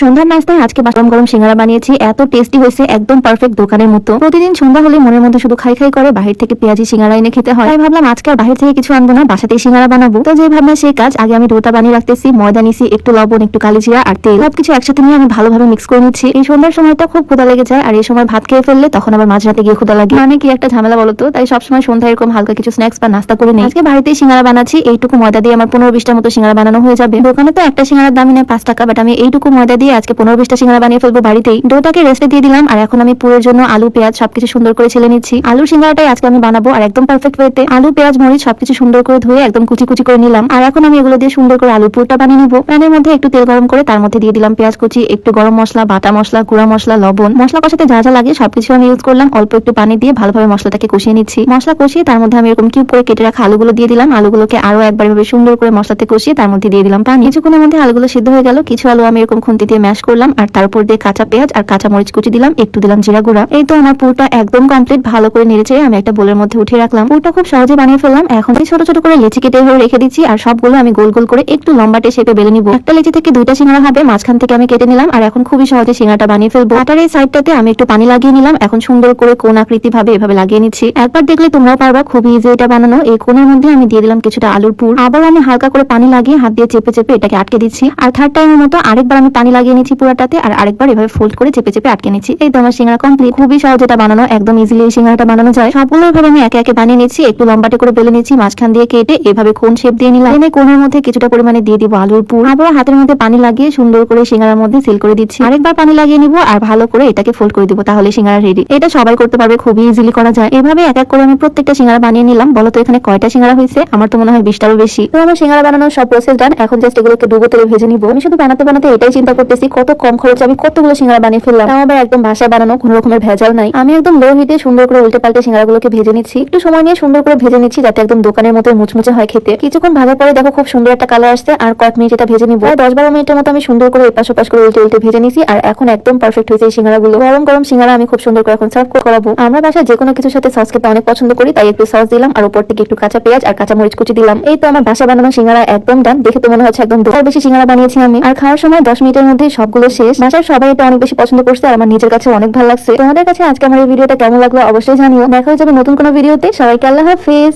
সন্ধ্যার নাস্তায় আজকে গরম গরম সিঙ্গারা বানিয়েছি। এত টেস্টি হয়েছে, একদম পারফেক্ট দোকানের মতো। প্রতিদিন সন্ধ্যা হলে মনের মধ্যে শুধু খাই খাই করে বাহির থেকে পেঁয়াজি সিঙ্গারা এনে খেতে হয়। তাই ভাবলাম আজকে আর বাহির থেকে কিছু আনবো না, বাসাতেই সিঙ্গারা বানাবো। তো যে ভাবনা সেই কাজ। আগে আমি ডোটা বানিয়ে রাখতেছি, ময়দা নিছি, একটু লবণ, একটু কালিজিরা আর তেল, সবকিছু একসাথে নিয়ে আমি ভালোভাবে মিক্স করে নিচ্ছি। এই সন্ধ্যার সময়টা খুব ক্ষুধা লেগে যায়, আর এই সময় ভাত খেয়ে ফেললে তখন আবার মাঝরাতে গিয়ে ক্ষুধা লাগে, মানে কি একটা ঝামেলা বলতো। তাই সবসময় সন্ধ্যায় এরকম হালকা কিছু স্ন্যাক্স বা নাস্তা করে নিই। আজকে বাড়িতেই সিঙ্গারা বানাচ্ছি। এইটুকু ময়দা দিয়ে আমার 15-20টার মতো সিঙ্গারা বানানো হয়ে যাবে। দোকানে তো একটা সিঙ্গারার দামই নেয় 5 টাকা, বাট আমি এইটুকু ময়দা দিয়ে আজকে 15-20টা সিঙ্গারা বানিয়ে ফেলবো বাড়িতেই। ডোটাকে রেস্টে দিয়ে দিলাম, আর এখন আমি পুরের জন্য আলু পেঁয়াজ সবকিছু সুন্দর করে ছেলে নিচ্ছি। আলুর সিঙ্গারাটাই আজকে আমি বানাবো, আর একদম পারফেক্ট ওয়েতে। আলু পেঁয়াজ মরিচ সবকিছু সুন্দর করে ধুয়ে একদম কুচি কুচি করে নিলাম, আর এখন আমি এগুলো দিয়ে সুন্দর করে আলুর পুরটা বানিয়ে নিবো। প্যানের মধ্যে একটু তেল গরম করে তার মধ্যে দিয়ে দিলাম পেঁয়াজ কুচি, একটু গরম মশলা, বাটা মশলা, গুঁড়া মশলা, লবণ। মশলা কষাতে যা যা লাগে সবকিছু আমি ইউজ করলাম। অল্প একটু পানি দিয়ে ভালোভাবে মশলাটাকে কষিয়ে নিচ্ছি। মশলা কষিয়ে তার মধ্যে আমি এরকম কিউব করে কেটে রাখা আলুগুলো দিয়ে দিলাম। আলুগুলোকে আরো একবার ভাবে সুন্দর করে মশলাতে কষিয়ে তার মধ্যে দিয়ে দিলাম পানি। কিছুক্ষণের মধ্যে আলুগুলো সিদ্ধ হয়ে গেল। কিছু আলু আমি এরকম খুন্তি দিয়ে ম্যাশ করলাম, আর তার উপর দিয়ে কাঁচা পেঁয়াজ আর কাঁচা মরিচ কুচি দিলাম, একটু দিলাম জিরা গুঁড়া। এই তো আমার পুরটা একদম কমপ্লিট। ভালো করে নেড়েচেড়ে আমি একটা বোলের মধ্যে উঠিয়ে রাখলাম। পুরটা খুব সহজে বানিয়ে ফেললাম। এখন ছোট ছোট করে লেচি কেটে রেখে দিচ্ছি, আর সবগুলো আমি গোল গোল করে একটু লম্বাটে শেপে বেলে নিব। একটা লেচি থেকে 2টা সিঙ্গারা হবে, মাঝখান থেকে আমি কেটে নিলাম, আর এখন খুবই সহজে সিঙ্গারাটা বানিয়ে ফেলবো। আটার এই সাইডটাতে আমি একটু পানি লাগিয়ে নিলাম। এখন সুন্দর করে কোণ আকৃতি ভাবে এভাবে লাগিয়ে নিচ্ছি। একবার দেখলে তোমরাও পারবা, খুবই ইজি এটা বানানো। এই কোণের মধ্যে আমি দিয়ে দিলাম কিছুটা আলুর পুর। আবার আমি হালকা করে পানি লাগিয়ে হাত দিয়ে চেপে চেপে এটাকে আটকে দিচ্ছি। আর থার্ড টাইমের মতো আরেকবার আমি পানি লাগিয়ে নিচ্ছি পুরাটাতে, আর আরেকবার এভাবে ফোল্ড করে চেপে চেপে আটকে নিচ্ছি। এই তো আমার সিঙ্গারা কমপ্লিট। খুবই সহজ এটা বানানো, একদম ইজিলি এই সিঙ্গারাটা বানানো যায়। সবগুলো ভাবে আমি একে একে বানিয়ে নিচ্ছি। একটু লম্বাটে করে বেলে নিচ্ছি, মাঝখান দিয়ে কেটে এভাবে কোণ শেপ দিয়ে নিলাম। এনে কোণের মধ্যে কিছুটা পরিমাণে দিয়ে দিব আলুর পুর। আবার হাতের মধ্যে পানি লাগিয়ে সুন্দর করে সিঙ্গারার মধ্যে সিল করে দিচ্ছি। আরেকবার পানি লাগিয়ে নিব, আর ভালো করে এটাকে ফোল্ড করে দিব, তাহলে সিঙ্গারা রেডি। এটা সবাই করতে পারবে, খুবই ইজিলি করা যায়। এভাবে এক এক করে আমি প্রত্যেকটা সিঙ্গারা বানিয়ে নিলাম। বলো তো এখানে কয়টা সিঙ্গারা হয়েছে? আমার তো মনে হয় 20টারও বেশি। তো আমার সিঙ্গারা বানানোর সব প্রসেস ডান। এখন জাস্ট এগুলোকে ডুবো তেলে ভেজে নিব। আমি শুধু বানাতে বানাতে এটাই চিন্তা করতেছি, কত কম খরচে আমি কতগুলো সিঙ্গারা বানিয়ে ফেললাম। তাও আবার একদম বাসায় বানানো, কোনো রকমের ভেজাল নাই। আমি একদম লো হিটে সুন্দর করে উল্টে পাল্টে সিঙ্গারাগুলোকে ভেজে নিচ্ছি। একটু সময় নিয়ে সুন্দর করে ভেজে নিচ্ছি, যাতে একদম দোকানের মতো মুচমুচে হয় খেতে। কিছুক্ষণ ভাজার পরে দেখো খুব সুন্দর একটা কালার আসছে। আর কয়েক মিনিট এটা ভেজে নিব। 10-12 মিনিটের মতো আমি সুন্দর করে এপাশ ওপাশ করে উল্টে উল্টে ভেজে নিছি, আর এখন একদম পারফেক্ট হয়েছে এই সিঙ্গারাগুলো। গরম গরম সিঙ্গারা আমি খুব সুন্দর করে এখন সার্ভ করাবো। আমরা বাসায় যে কোনো কিছুর সাথে সস খেতে অনেক পছন্দ করি, তাই একটু সস দিলাম, আর উপর থেকে একটু কাঁচা পেঁয়াজ আর কাঁচা মরিচ কুচি দিলাম। এই তো আমার বাসা বানানো সিঙ্গারা একদম ডান। দেখে তো মনে হচ্ছে একদম 2 বেশি সিঙ্গারা বানিয়েছি আমি। আর খাওয়ার সময় 10 মিনিটের মধ্যে সবগুলো শেষ। বাসার সবাই এটা অনেক বেশি পছন্দ করছে, আর আমার নিজের কাছে অনেক ভালো লাগছে। তোমাদের কাছে আজকে আমার এই ভিডিওটা কেমন লাগলো অবশ্যই জানিও। দেখা হয়ে যাবে নতুন কোনো ভিডিওতে। সবাইকে আল্লাহ হাফেজ।